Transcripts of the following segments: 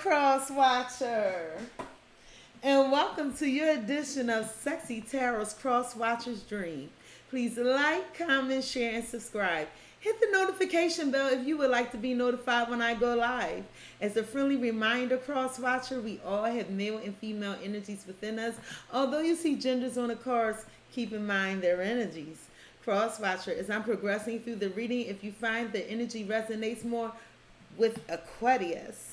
Cross-Watcher, and welcome to your edition of Sexy Tarot's Cross-Watcher's Dream. Please like, comment, share, and subscribe. Hit the notification bell if you would like to be notified when I go live. As a friendly reminder, Cross-Watcher, we all have male and female energies within us. Although you see genders on the cards, keep in mind their energies. Cross-Watcher, as I'm progressing through the reading, if you find the energy resonates more with Aquarius,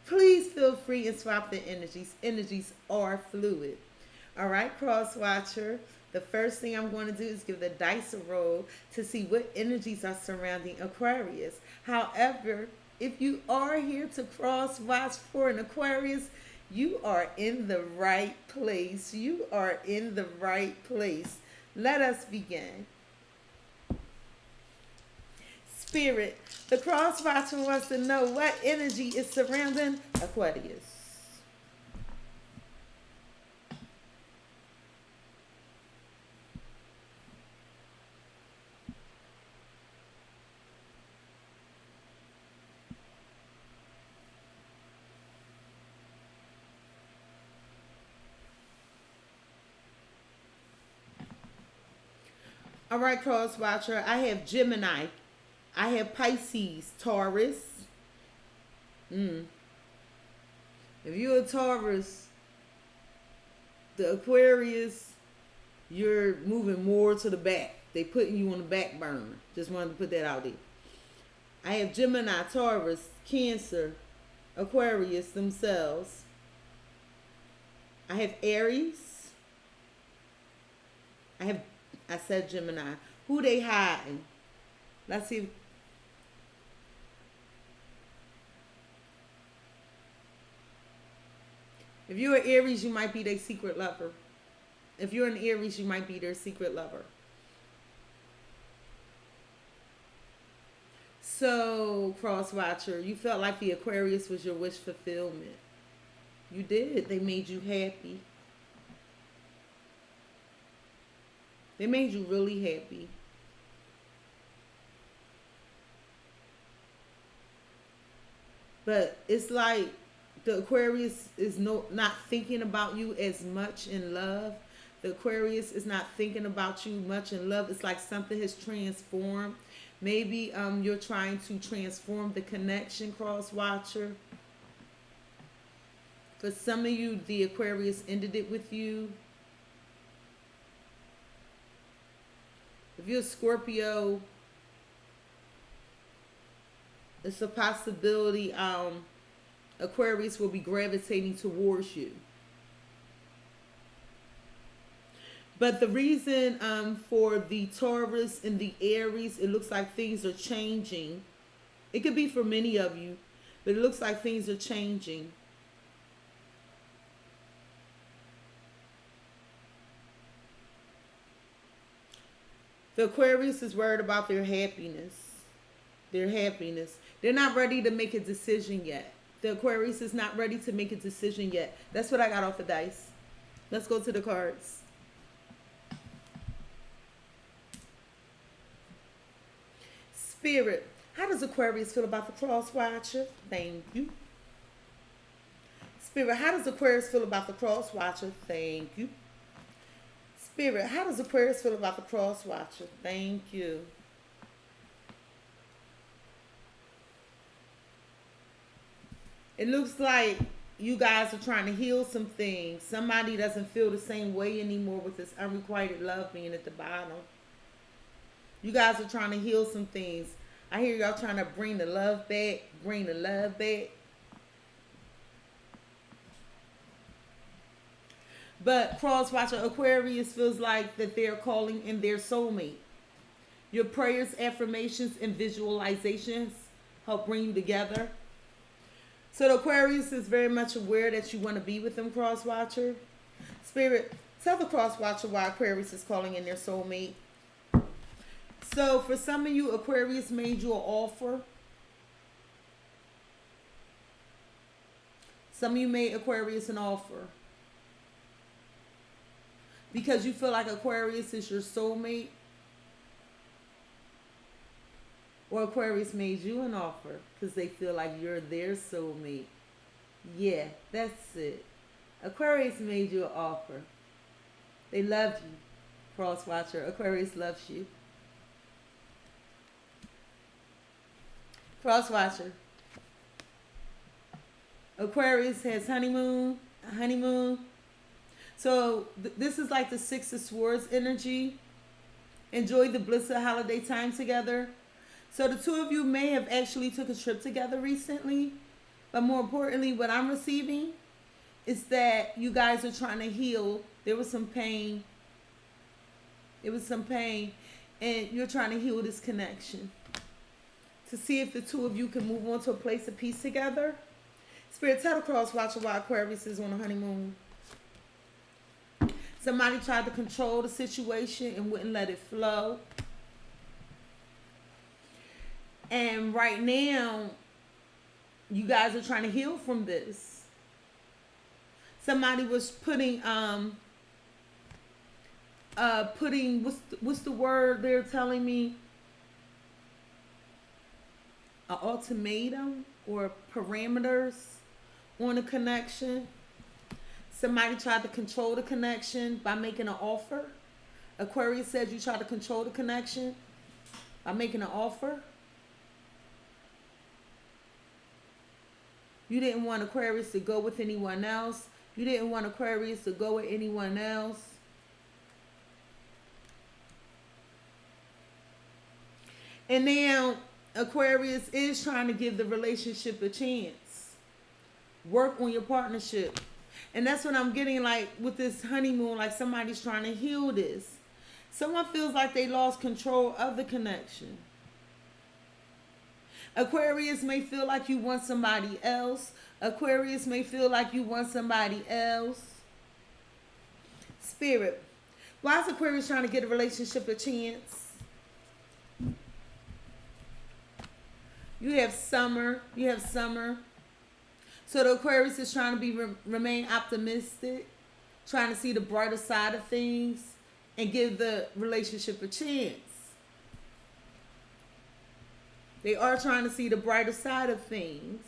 please feel free and swap the energies. Energies are fluid. All right, Cross-Watcher, the first thing I'm going to do is give the dice a roll to see what energies are surrounding Aquarius. However, if you are here to cross-watch for an Aquarius, you are in the right place. You are in the right place. Let us begin. Spirit, the Cross-Watcher wants to know what energy is surrounding Aquarius. All right, Cross-Watcher, I have Gemini. I have Pisces, Taurus. If you're a Taurus, the Aquarius, you're moving more to the back. They putting you on the back burner. Just wanted to put that out there. I have Gemini, Taurus, Cancer, Aquarius themselves. I have Aries. I said Gemini. Who they hiding? Let's see. If you're an Aries, you might be their secret lover. If you're an Aries, you might be their secret lover. So, Cross-Watcher, you felt like the Aquarius was your wish fulfillment. You did. They made you happy. They made you really happy. But it's like the Aquarius is not thinking about you as much in love. The Aquarius is not thinking about you much in love. It's like something has transformed. Maybe you're trying to transform the connection, Cross-Watcher. For some of you, the Aquarius ended it with you. If you're a Scorpio, it's a possibility Aquarius will be gravitating towards you. But the reason for the Taurus and the Aries, it looks like things are changing. It could be for many of you, but it looks like things are changing. The Aquarius is worried about their happiness. Their happiness. They're not ready to make a decision yet. The Aquarius is not ready to make a decision yet. That's what I got off the dice. Let's go to the cards. Spirit, how does Aquarius feel about the Cross-Watcher? Thank you. Spirit, how does Aquarius feel about the Cross-Watcher? Thank you. Spirit, how does Aquarius feel about the Cross-Watcher? Thank you. It looks like you guys are trying to heal some things. Somebody doesn't feel the same way anymore with this unrequited love being at the bottom. You guys are trying to heal some things. I hear y'all trying to bring the love back. Bring the love back. But Cross-Watcher, Aquarius feels like that they're calling in their soulmate. Your prayers, affirmations, and visualizations help bring you together. So the Aquarius is very much aware that you want to be with them, Cross-Watcher. Spirit, tell the Cross-Watcher why Aquarius is calling in their soulmate. So for some of you, Aquarius made you an offer. Some of you made Aquarius an offer. Because you feel like Aquarius is your soulmate. Or Aquarius made you an offer because they feel like you're their soulmate. Yeah, that's it. Aquarius made you an offer. They loved you. Cross-Watcher. Aquarius loves you. Cross-Watcher. Aquarius has honeymoon. Honeymoon. So this is like the Six of Swords energy. Enjoy the bliss of holiday time together. So the two of you may have actually took a trip together recently. But more importantly, what I'm receiving is that you guys are trying to heal. There was some pain. It was some pain. And you're trying to heal this connection. To see if the two of you can move on to a place of peace together. Spirit, tell the Cross-Watcher why Aquarius is on a honeymoon. Somebody tried to control the situation and wouldn't let it flow. And right now, you guys are trying to heal from this. Somebody was putting what's the word they're telling me? An ultimatum or parameters on a connection. Somebody tried to control the connection by making an offer. Aquarius said you tried to control the connection by making an offer. You didn't want Aquarius to go with anyone else. You didn't want Aquarius to go with anyone else. And now Aquarius is trying to give the relationship a chance. Work on your partnership. And that's what I'm getting like with this honeymoon, like somebody's trying to heal this. Someone feels like they lost control of the connection. Aquarius may feel like you want somebody else. Aquarius may feel like you want somebody else. Spirit, why is Aquarius trying to get a relationship a chance? You have summer. You have summer. So the Aquarius is trying to remain optimistic, trying to see the brighter side of things, and give the relationship a chance. They are trying to see the brighter side of things.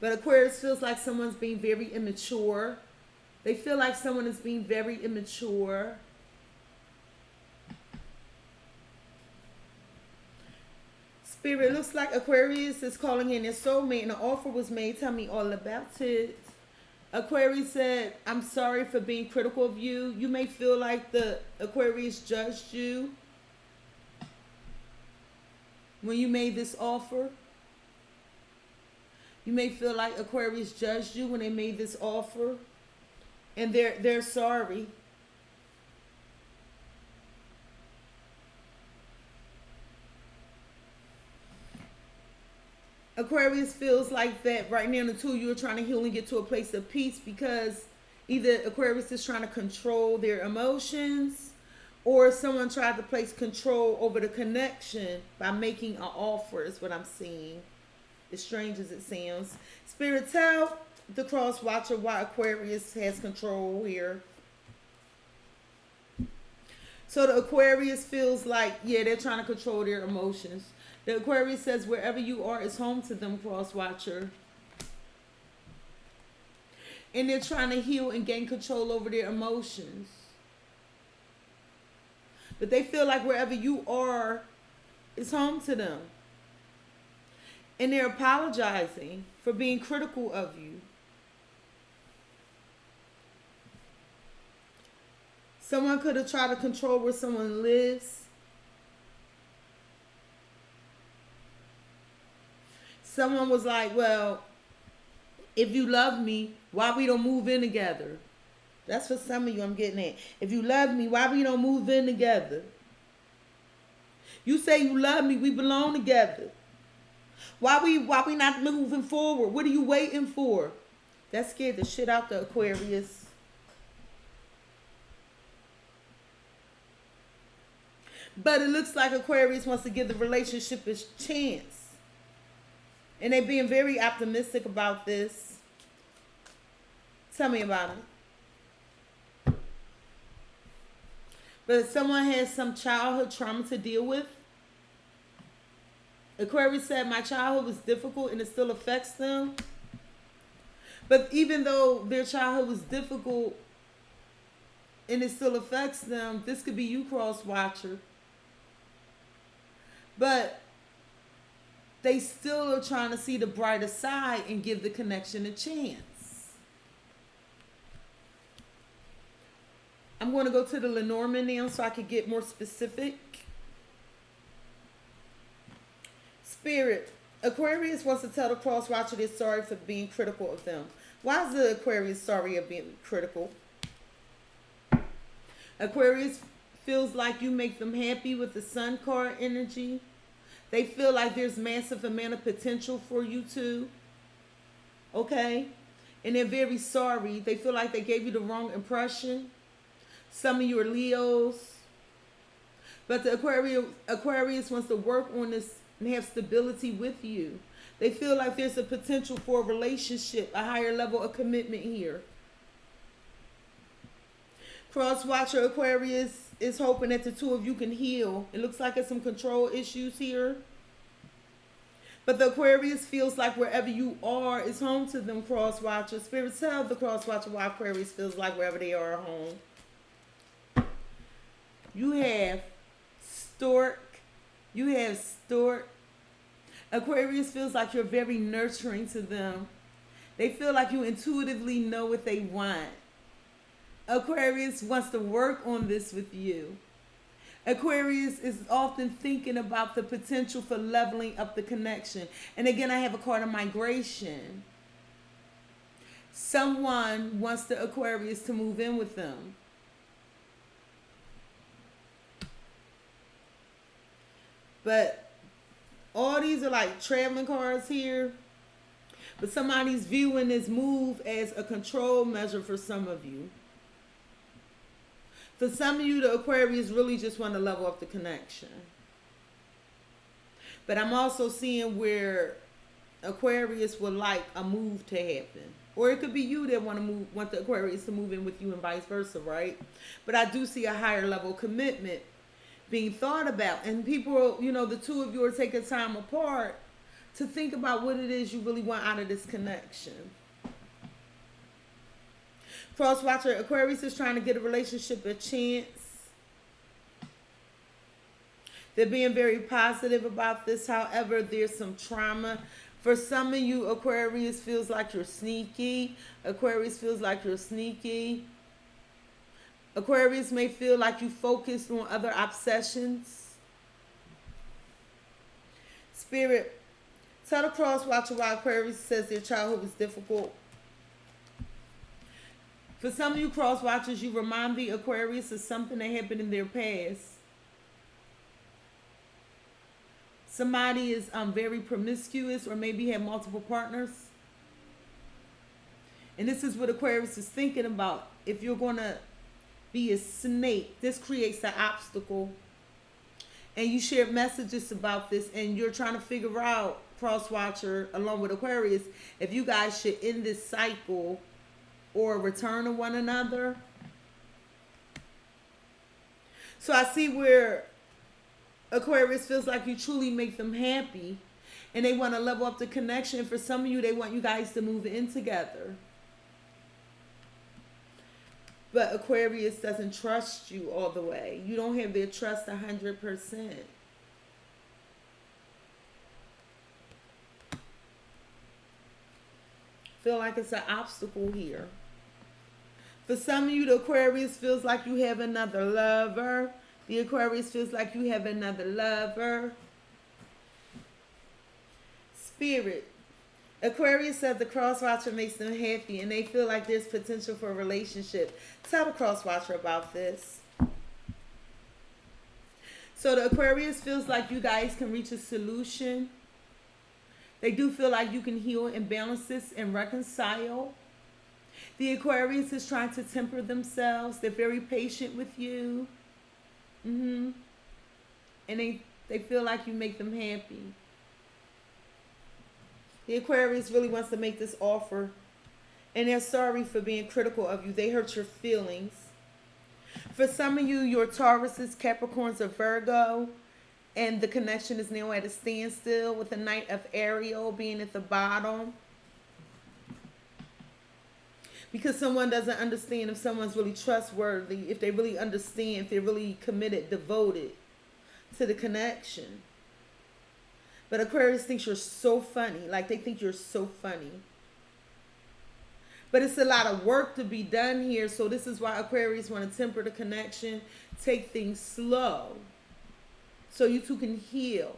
But Aquarius feels like someone's being very immature. They feel like someone is being very immature. Spirit, looks like Aquarius is calling in their soulmate and an offer was made. Tell me all about it. Aquarius said, I'm sorry for being critical of you. You may feel like the Aquarius judged you when you made this offer. You may feel like Aquarius judged you when they made this offer. And they're sorry. Aquarius feels like that right now the two of you are trying to heal and get to a place of peace because either Aquarius is trying to control their emotions or someone tried to place control over the connection by making an offer is what I'm seeing. As strange as it sounds. Spirit, tell the Cross-Watcher why Aquarius has control here. So the Aquarius feels like, yeah, they're trying to control their emotions. The Aquarius says wherever you are is home to them, Cross-Watcher. And they're trying to heal and gain control over their emotions. But they feel like wherever you are is home to them. And they're apologizing for being critical of you. Someone could have tried to control where someone lives. Someone was like, well, if you love me, why we don't move in together? That's for some of you I'm getting at. If you love me, why we don't move in together? You say you love me, we belong together. Why we not moving forward? What are you waiting for? That scared the shit out the Aquarius. But it looks like Aquarius wants to give the relationship a chance. And they're being very optimistic about this. Tell me about it. But if someone has some childhood trauma to deal with, Aquarius said, my childhood was difficult and it still affects them. But even though their childhood was difficult and it still affects them, this could be you, Cross-Watcher. But they still are trying to see the brighter side and give the connection a chance. I'm going to go to the Lenormand now so I could get more specific. Spirit. Aquarius wants to tell the Cross-Watcher they're sorry for being critical of them. Why is the Aquarius sorry of being critical? Aquarius feels like you make them happy with the Sun card energy. They feel like there's massive amount of potential for you two. Okay? And they're very sorry. They feel like they gave you the wrong impression. Some of you are Leos. But the Aquarius wants to work on this and have stability with you. They feel like there's a potential for a relationship, a higher level of commitment here. Cross-Watcher Aquarius is hoping that the two of you can heal. It looks like there's some control issues here. But the Aquarius feels like wherever you are is home to them, Cross-Watcher. Spirit, tell the Cross-Watcher why Aquarius feels like wherever they are home. You have Stork. You have Stork. Aquarius feels like you're very nurturing to them. They feel like you intuitively know what they want. Aquarius wants to work on this with you. Aquarius is often thinking about the potential for leveling up the connection. And again, I have a card of migration. Someone wants the Aquarius to move in with them. But all these are like traveling cards here. But somebody's viewing this move as a control measure for some of you. For some of you, the Aquarius really just want to level up the connection. But I'm also seeing where Aquarius would like a move to happen. Or it could be you that want the Aquarius to move in with you and vice versa, right? But I do see a higher level commitment being thought about. And people, you know, the two of you are taking time apart to think about what it is you really want out of this connection. Cross-Watcher Aquarius is trying to get a relationship a chance. They're being very positive about this. However, there's some trauma. For some of you, Aquarius feels like you're sneaky. Aquarius feels like you're sneaky. Aquarius may feel like you focused on other obsessions. Spirit, tell the Cross-Watcher why Aquarius says their childhood was difficult. For some of you Cross-Watchers, you remind the Aquarius of something that happened in their past. Somebody is very promiscuous or maybe have multiple partners. And this is what Aquarius is thinking about. If you're going to be a snake, this creates an obstacle. And you share messages about this and you're trying to figure out, Cross-Watcher, along with Aquarius, if you guys should end this cycle or return to one another. So I see where Aquarius feels like you truly make them happy and they want to level up the connection. For some of you, they want you guys to move in together. But Aquarius doesn't trust you all the way. You don't have their trust 100%. Feel like it's an obstacle here. For some of you, the Aquarius feels like you have another lover. The Aquarius feels like you have another lover. Spirit. Aquarius said the Cross-Watcher makes them happy and they feel like there's potential for a relationship. Tell the Cross-Watcher about this. So the Aquarius feels like you guys can reach a solution. They do feel like you can heal imbalances and reconcile. The Aquarius is trying to temper themselves. They're very patient with you. And they feel like you make them happy. The Aquarius really wants to make this offer. And they're sorry for being critical of you. They hurt your feelings. For some of you, your Tauruses, Capricorns, or Virgo, And the connection is now at a standstill with the Knight of Ariel being at the bottom. Because someone doesn't understand if someone's really trustworthy, if they really understand, if they're really committed, devoted to the connection. But Aquarius thinks you're so funny. Like, they think you're so funny. But it's a lot of work to be done here. So this is why Aquarius want to temper the connection, take things slow, so you two can heal,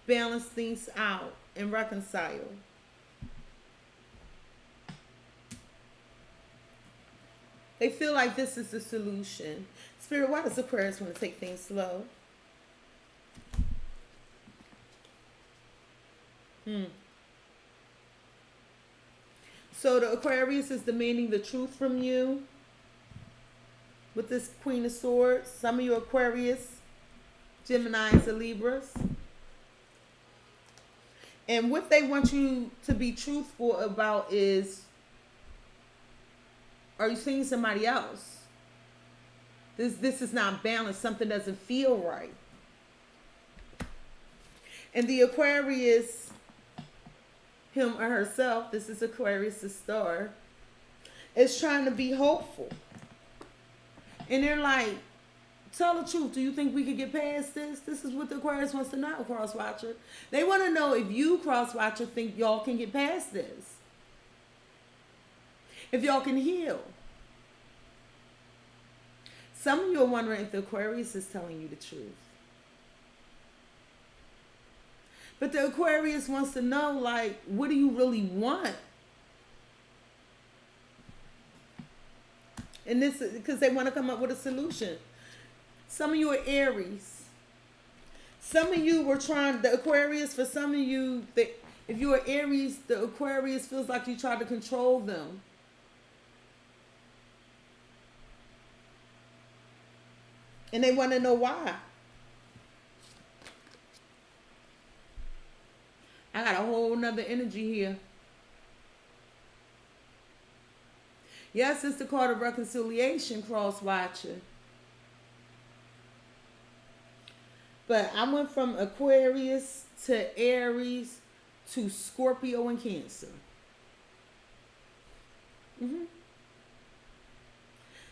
balance things out, and reconcile. They feel like this is the solution. Spirit, why does Aquarius want to take things slow? So the Aquarius is demanding the truth from you with this Queen of Swords. Some of you Aquarius, Geminis, and Libras. And what they want you to be truthful about is, are you seeing somebody else? This is not balanced. Something doesn't feel right. And the Aquarius, him or herself, this is Aquarius' star, is trying to be hopeful. And they're like, tell the truth. Do you think we could get past this? This is what the Aquarius wants to know, Cross-Watcher. They want to know if you, Cross-Watcher, think y'all can get past this. If y'all can heal. Some of you are wondering if the Aquarius is telling you the truth. But the Aquarius wants to know, like, what do you really want? And this is because they want to come up with a solution. Some of you are Aries. Some of you were trying, the Aquarius, for some of you, if you are Aries, the Aquarius feels like you tried to control them. And they want to know why. I got a whole nother energy here. Yes, it's the card of reconciliation, Cross-Watcher. But I went from Aquarius to Aries to Scorpio and Cancer.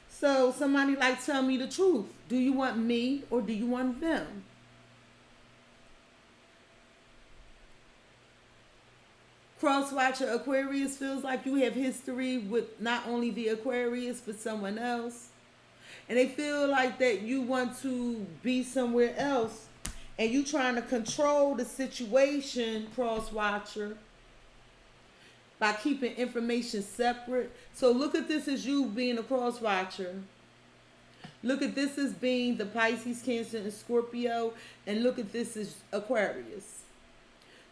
So somebody like, tell me the truth. Do you want me or do you want them? Cross-Watcher Aquarius feels like you have history with not only the Aquarius but someone else. And they feel like that you want to be somewhere else. And you trying to control the situation, Cross-Watcher, by keeping information separate. So look at this as you being a Cross-Watcher. Look at this as being the Pisces, Cancer, and Scorpio. And look at this as Aquarius.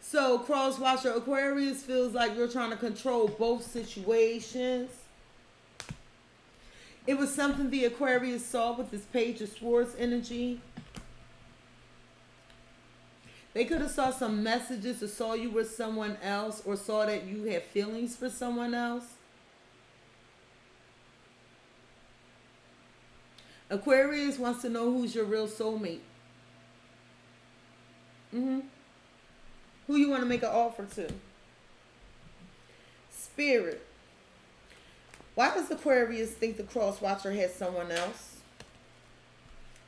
So Cross-Watcher Aquarius feels like you're trying to control both situations. It was something the Aquarius saw with this Page of Swords energy. They could have saw some messages or saw you with someone else or saw that you have feelings for someone else. Aquarius wants to know who's your real soulmate. Who you want to make an offer to. Spirit. Why does Aquarius think the Cross-Watcher has someone else?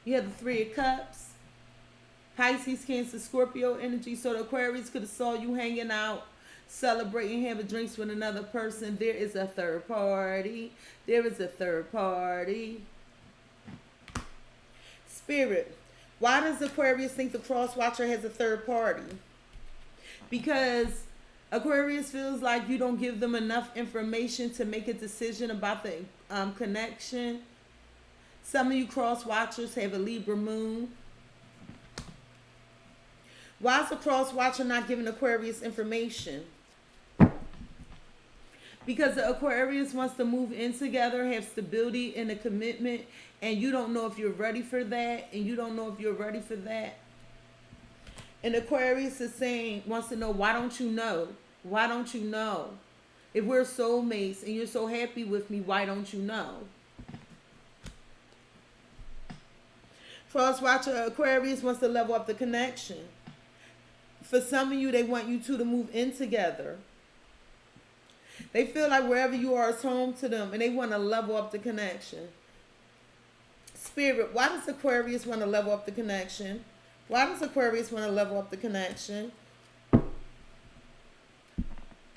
You have the Three of Cups. Pisces, Cancer, Scorpio energy. So the Aquarius could have saw you hanging out, celebrating, having drinks with another person. There is a third party. There is a third party. Spirit. Why does Aquarius think the Cross-Watcher has a third party? Because Aquarius feels like you don't give them enough information to make a decision about the connection. Some of you Cross-Watchers have a Libra moon. Why is the Cross-Watcher not giving Aquarius information? Because the Aquarius wants to move in together, have stability and a commitment, and you don't know if you're ready for that, and you don't know if you're ready for that. And Aquarius is saying, wants to know, why don't you know? Why don't you know? If we're soulmates and you're so happy with me, why don't you know? Cross-Watcher Aquarius wants to level up the connection. For some of you, they want you two to move in together. They feel like wherever you are is home to them, and they want to level up the connection. Spirit, why does Aquarius want to level up the connection? Why does Aquarius want to level up the connection?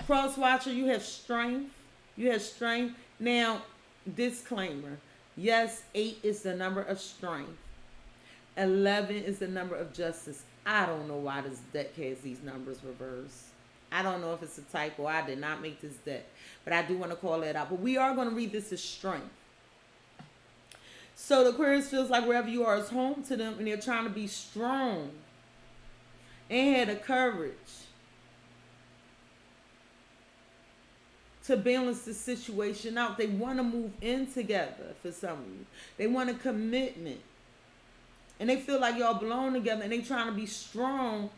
Cross-Watcher, you have strength. You have strength. Now, disclaimer. Yes, 8 is the number of strength. 11 is the number of justice. I don't know why this deck has these numbers reversed. I don't know if it's a typo. I did not make this deck. But I do want to call that out. But we are going to read this as strength. So the Aquarius feels like wherever you are is home to them. And they're trying to be strong. And have the courage to balance the situation out. They want to move in together for some of you. They want a commitment. And they feel like y'all belong together, and they trying to be strong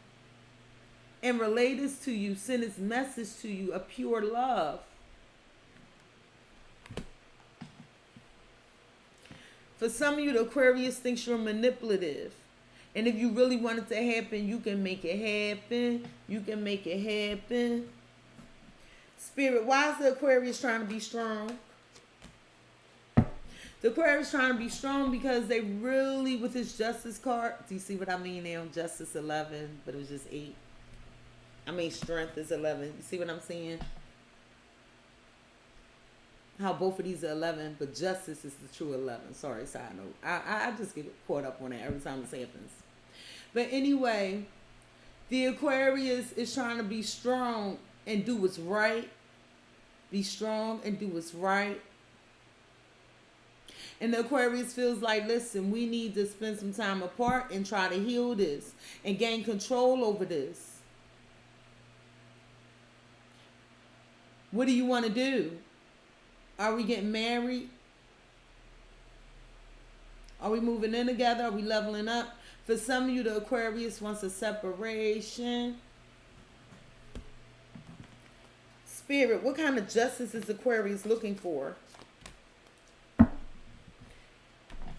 and relay this to you, send this message to you, a pure love. For some of you, the Aquarius thinks you're manipulative. And if you really want it to happen, you can make it happen. You can make it happen. Spirit, why is the Aquarius trying to be strong? The Aquarius trying to be strong because they really, with this Justice card, do you see what I mean now? Justice 11, but it was just 8. I mean, Strength is 11. You see what I'm saying? How both of these are 11, but Justice is the true 11. Sorry, side note. I just get caught up on that every time this happens. But anyway, the Aquarius is trying to be strong and do what's right. Be strong and do what's right. And the Aquarius feels like, listen, we need to spend some time apart and try to heal this and gain control over this. What do you want to do? Are we getting married? Are we moving in together? Are we leveling up? For some of you, the Aquarius wants a separation. Spirit, what kind of justice is Aquarius looking for?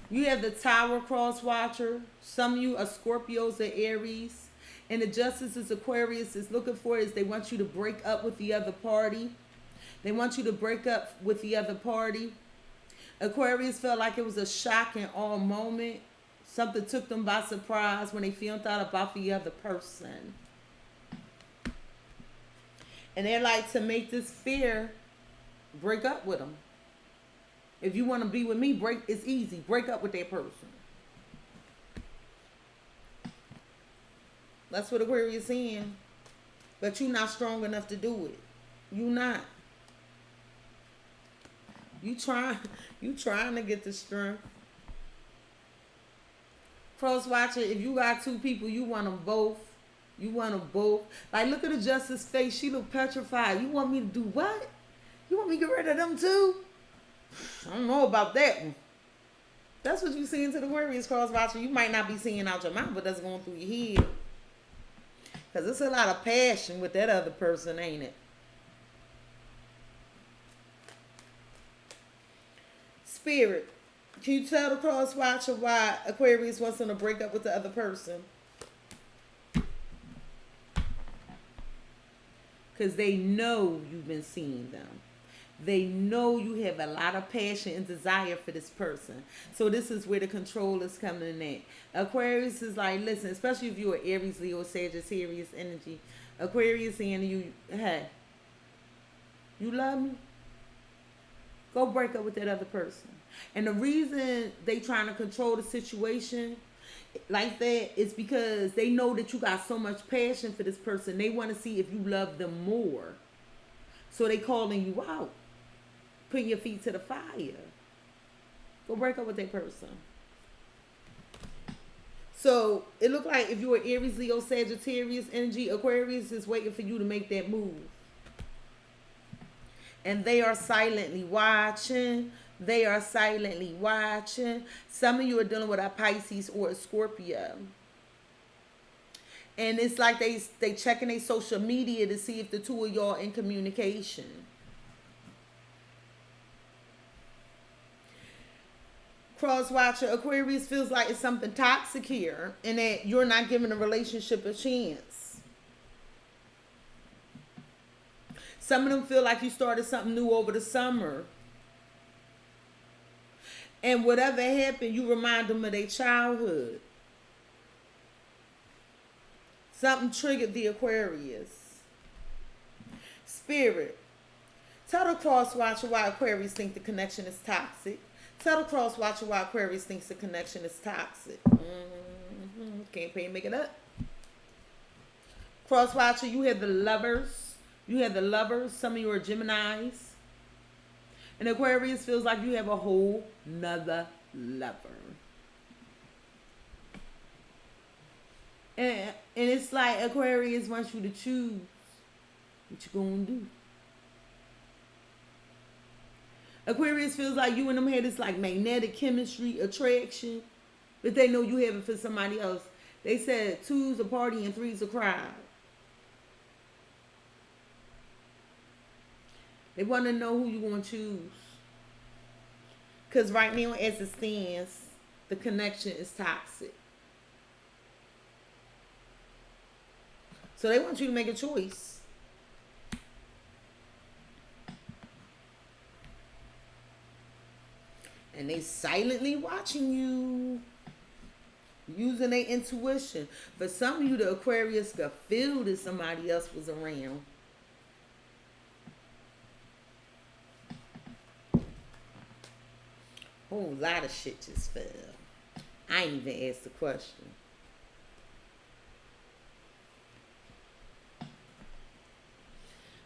You have the Tower Cross-Watcher. Some of you are Scorpios or Aries. And the justice is Aquarius is looking for is they want you to break up with the other party. They want you to break up with the other party. Aquarius felt like it was a shock and awe moment. Something took them by surprise when they found out about the other person. And they like to make this fear break up with them. If you want to be with me, it's easy. Break up with that person. That's what Aquarius is saying. But you're not strong enough to do it. You not. You trying to get the strength. Cross-Watcher, if you got 2 people, you want them both. You want them both. Like, look at the Justice's face. She look petrified. You want me to do what? You want me to get rid of them too? I don't know about that one. That's what you seeing to the Aquarius, Cross-Watcher. You might not be seeing out your mouth, but that's going through your head. Because it's a lot of passion with that other person, ain't it? Spirit, can you tell the Cross-Watcher why Aquarius wants them to break up with the other person? Because they know you've been seeing them. They know you have a lot of passion and desire for this person. So this is where the control is coming in at. Aquarius is like, listen, especially if you're Aries, Leo, Sagittarius energy. Aquarius saying to you, hey, you love me? Go break up with that other person. And the reason they trying to control the situation like that is because they know that you got so much passion for this person. They want to see if you love them more. So they calling you out. Putting your feet to the fire. Go break up with that person. So it looked like if you were Aries, Leo, Sagittarius energy, Aquarius is waiting for you to make that move. And they are silently watching. They are silently watching. Some of you are dealing with a Pisces or a Scorpio. And it's like they checking their social media to see if the two of y'all in communication. Cross Watcher, Aquarius feels like it's something toxic here and that you're not giving a relationship a chance. Some of them feel like you started something new over the summer. And whatever happened, you remind them of their childhood. Something triggered the Aquarius. Spirit. Tell the Cross Watcher why Aquarius think the connection is toxic. Tell the Cross Watcher why Aquarius thinks the connection is toxic. Can't pay and make it up. Cross Watcher, you have the lovers. You have the lovers. Some of you are Geminis. And Aquarius feels like you have a whole nother lover. And it's like Aquarius wants you to choose what you gonna do. Aquarius feels like you and them had this like magnetic chemistry, attraction, but they know you have it for somebody else. They said 2's a party and 3's a crowd. They want to know who you want to choose. Because right now, as it stands, the connection is toxic. So they want you to make a choice. And they silently watching you. Using their intuition. For some of you, the Aquarius could feel that somebody else was around. Whole lot of shit just fell. I ain't even asked the question.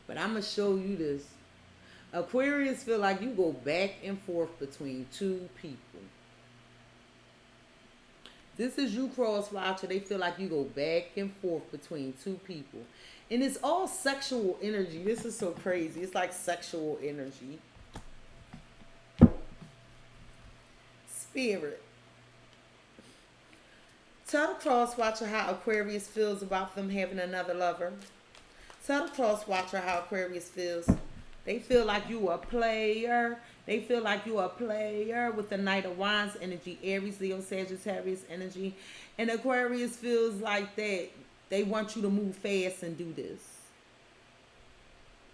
But I'm going to show you this. Aquarius feel like you go back and forth between two people. This is you, Cross Watcher. They feel like you go back and forth between two people. And it's all sexual energy. This is so crazy. It's like sexual energy. Spirit. Tell the Cross Watcher how Aquarius feels about them having another lover. Tell the Cross Watcher how Aquarius feels. They feel like you a player. They feel like you a player with the Knight of Wands energy, Aries, Leo, Sagittarius energy. And Aquarius feels like that they want you to move fast and do this.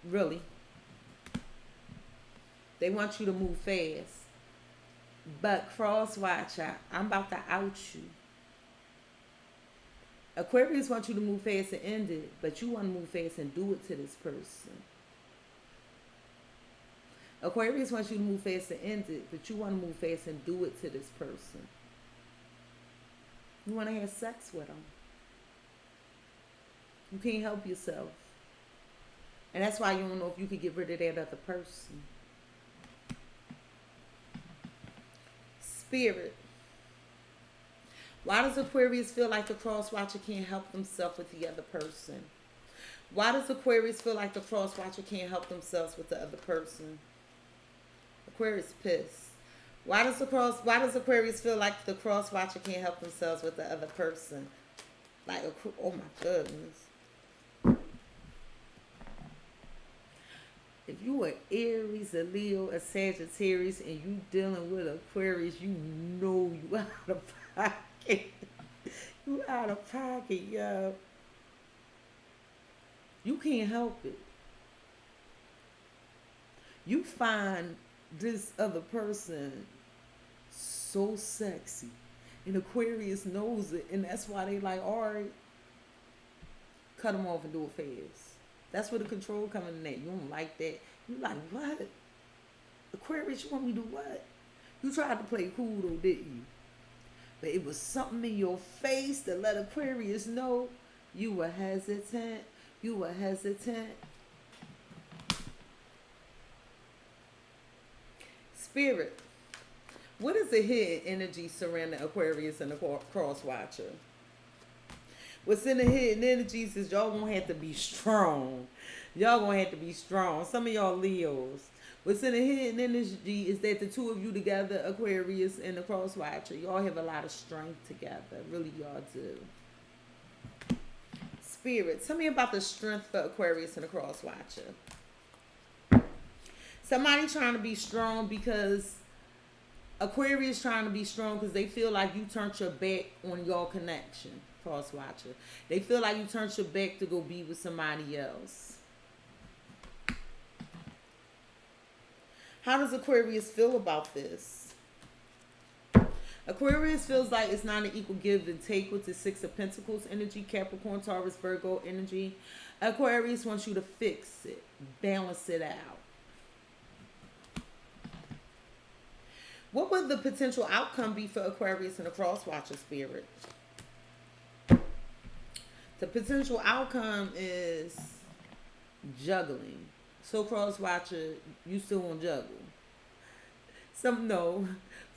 Really. They want you to move fast. But Cross Watcher, I'm about to out you. Aquarius wants you to move fast and end it, but you want to move fast and do it to this person. Aquarius wants you to move fast and end it, but you want to move fast and do it to this person. You want to have sex with them. You can't help yourself. And that's why you don't know if you could get rid of that other person. Spirit. Why does Aquarius feel like the Cross Watcher can't help themselves with the other person? Why does Aquarius feel like the Cross Watcher can't help themselves with the other person? Aquarius pissed. Why does Aquarius feel like the Cross Watcher can't help themselves with the other person? Like, oh my goodness. If you are Aries, a Leo, a Sagittarius, and you dealing with Aquarius, you know you out of pocket. You out of pocket, yo. You can't help it. You find this other person so sexy. And Aquarius knows it. And that's why they like, all right, cut them off and do it fast. That's where the control coming in at. You don't like that. You like, what? Aquarius, you want me to do what? You tried to play cool though, didn't you? But it was something in your face that let Aquarius know you were hesitant. You were hesitant. Spirit. What is the hidden energy surrounding Aquarius and the Cross Watcher? What's in the hidden energies is y'all gonna have to be strong. Y'all gonna have to be strong. Some of y'all Leos. What's in the hidden energy is that the two of you together, Aquarius and the Cross Watcher, y'all have a lot of strength together. Really, y'all do. Spirit. Tell me about the strength for Aquarius and the Cross Watcher. Somebody trying to be strong because Aquarius trying to be strong because they feel like you turned your back on your connection, Cross-Watcher. They feel like you turned your back to go be with somebody else. How does Aquarius feel about this? Aquarius feels like it's not an equal give and take with the Six of Pentacles energy, Capricorn, Taurus, Virgo energy. Aquarius wants you to fix it, balance it out. What would the potential outcome be for Aquarius and the Cross-Watcher spirit? The potential outcome is juggling. So Cross-Watcher, you still won't juggle.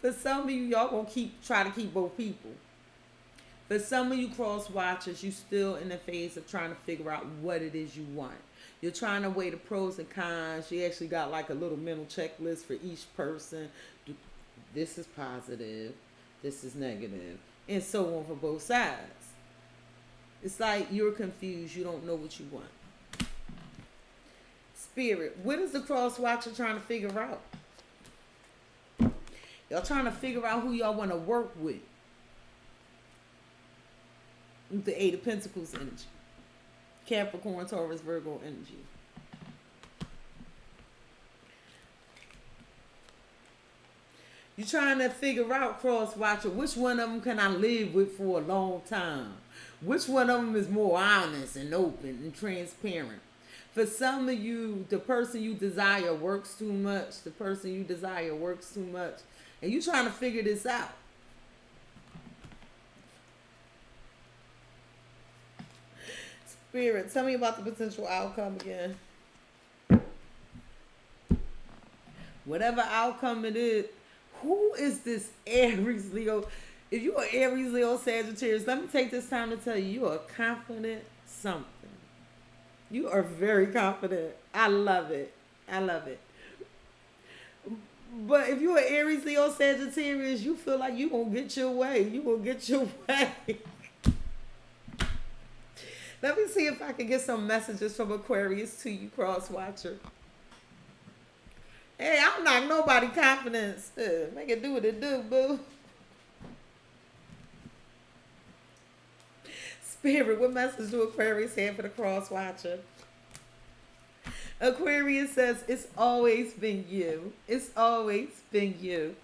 For some of you, y'all gonna try to keep both people. For some of you Cross-Watchers, you still in the phase of trying to figure out what it is you want. You're trying to weigh the pros and cons. You actually got like a little mental checklist for each person. This is positive, this is negative, and so on for both sides. It's like you're confused. You don't know what you want. Spirit, what is the Cross-Watcher trying to figure out? Y'all trying to figure out who y'all want to work with. The Eight of Pentacles energy. Capricorn, Taurus, Virgo energy. You're trying to figure out, Cross-Watcher, which one of them can I live with for a long time? Which one of them is more honest and open and transparent? For some of you, the person you desire works too much. The person you desire works too much. And you're trying to figure this out. Spirit, tell me about the potential outcome again. Whatever outcome it is, who is this Aries, Leo? If you're an Aries, Leo, Sagittarius, let me take this time to tell you, you are confident something. You are very confident. I love it. I love it. But if you're an Aries, Leo, Sagittarius, you feel like you're going to get your way. You're going to get your way. Let me see if I can get some messages from Aquarius to you, Cross-Watcher. Hey, I'm not nobody confidence. Make it do what it do, boo. Spirit, what message do Aquarius have for the Cross-Watcher? Aquarius says, it's always been you. It's always been you.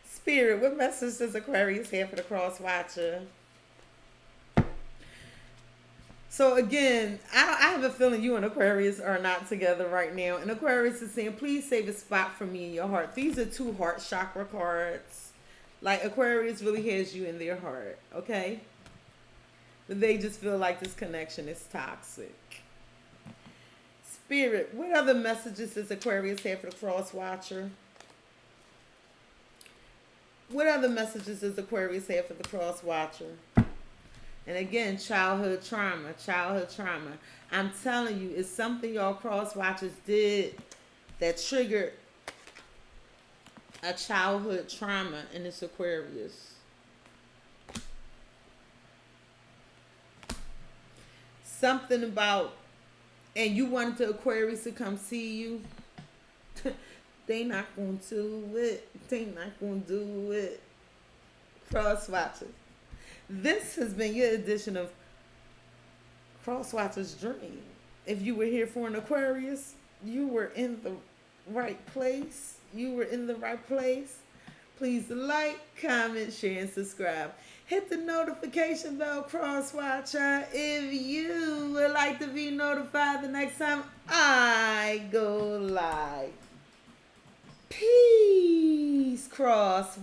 Spirit, what message does Aquarius have for the Cross-Watcher? So again, I have a feeling you and Aquarius are not together right now. And Aquarius is saying, please save a spot for me in your heart. These are two heart chakra cards. Like Aquarius really has you in their heart, okay? But they just feel like this connection is toxic. Spirit, what other messages does Aquarius have for the Cross-Watcher? What other messages does Aquarius have for the Cross-Watcher? And again, childhood trauma, childhood trauma. I'm telling you, it's something y'all Cross-Watchers did that triggered a childhood trauma in this Aquarius. Something about, and you wanted the Aquarius to come see you. They not going to do it. They not going to do it. Cross-Watchers. This has been your edition of Cross-Watcher's Dream. If you were here for an Aquarius, you were in the right place. You were in the right place. Please like, comment, share, and subscribe. Hit the notification bell, Cross-Watcher, if you would like to be notified the next time I go live. Peace, Cross-Watcher.